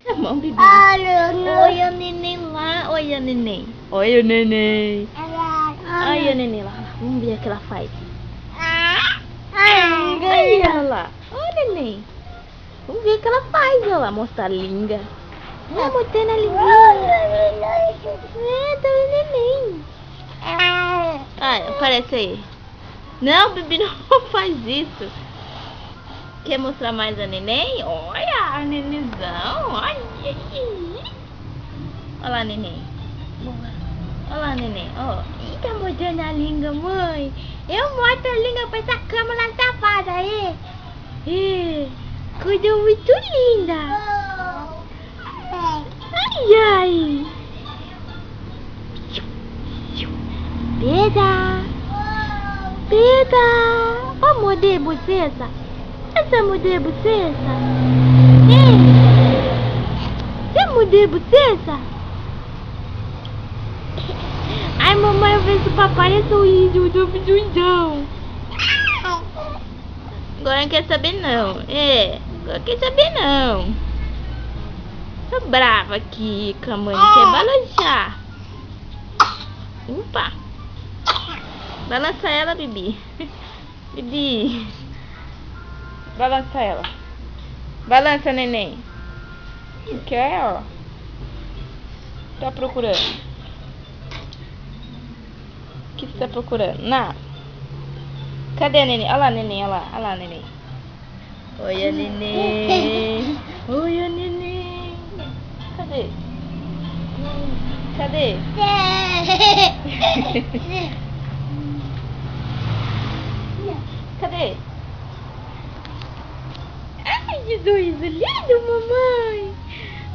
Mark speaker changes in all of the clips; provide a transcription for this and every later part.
Speaker 1: A mão, Bibi. Olha o neném lá. Olha o neném. Olha o neném. Olha o neném lá. Vamos ver o que ela faz. Olha lá. Olha o neném. Vamos ver o que ela faz. Olha lá. Mostra a língua. Olha, mostrando a linguinha. É, tá o neném. Ai, aparece aí. Não, Bibi, não faz isso. Quer mostrar mais a neném? Olha a nenenzão. Olha lá, neném. Olha lá, neném. Ó, tá mostrando a língua, mãe. Eu mostro a língua pra essa câmera safada aí. Coisa muito linda. Ai, ai. Peda. Peda. Ó, morder boceça. Essa morder boceça? Ei! Você morder boceça? Ai, mamãe, eu vejo o papai é sorriso, eu tô pedindo. Agora não quer saber não. Agora não quer saber não. Tô brava aqui com a mãe, quer balançar. Opa! Balança ela, Bibi. Bibi. Balança ela. Balança, neném. Não quer, ó. Tá procurando. O que você tá procurando? Nada. Cadê a neném? Olha lá, neném. Olha lá. Olha lá, neném. Oi, a neném. Oi, a neném. Cadê? Cadê? Cadê? Ai, que sorriso lindo, mamãe.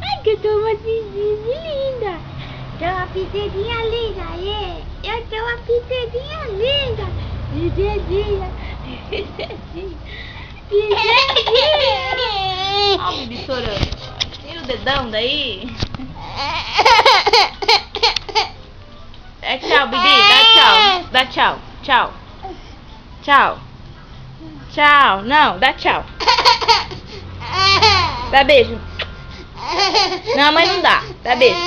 Speaker 1: Ai, que eu tô uma pisedinha linda. Tô uma pisedinha linda, aí. Eu tô uma pisedinha linda. Pisedinha. Pisedinha. Pisedinha. Ó o Bibi chorando. Tira o dedão daí. É tchau, Bibi. Dá tchau. Dá tchau. Tchau. Tchau. Tchau. Não, dá tchau. Dá beijo. Não, mas não dá. Dá beijo.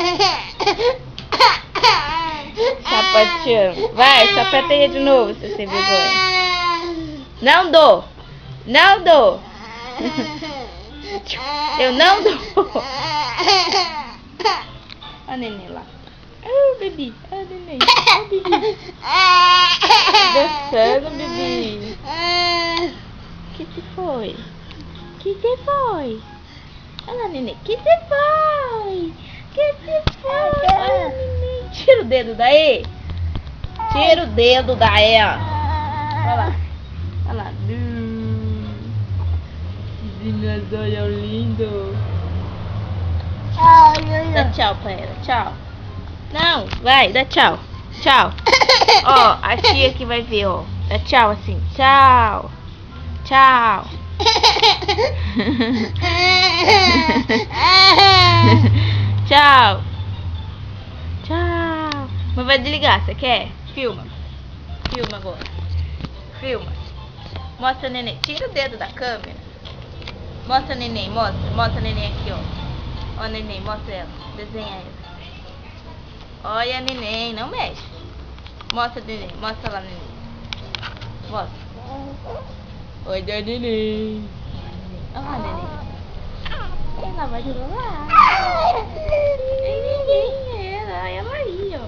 Speaker 1: Sapateando. Vai, sapateia de novo, se você vergonha. Não dou. Não dou. Eu não dou. Olha a neném lá. Olha o Bibi. Olha a neném. Olha o Bibi. Dançando, Bibi. Que se foi? Que se foi? Olha lá, neném. Que se foi? Que se foi? Olha, neném. Tira o dedo daí. Tira o dedo daí, ó. Olha lá. Olha lá. Que dinossauro lindo. Dá tchau pra ela. Tchau. Não, vai. Dá tchau. Tchau. Ó, a tia que vai ver, ó. Dá tchau assim. Tchau. Tchau. Tchau. Tchau. Mas vai desligar, você quer? Filma. Filma agora. Filma. Mostra a neném. Tira o dedo da câmera. Mostra a neném, mostra. Mostra a neném aqui, ó. Ó a neném, mostra ela. Desenha ela. Olha a neném, não mexe. Mostra a neném, mostra lá a neném. Mostra. Olha a neném. Olha lá a neném. Ela vai jogar. Tem ninguém, ela aí, ó.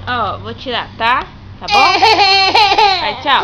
Speaker 1: Ó, vou tirar, tá? Tá bom? Vai, tchau.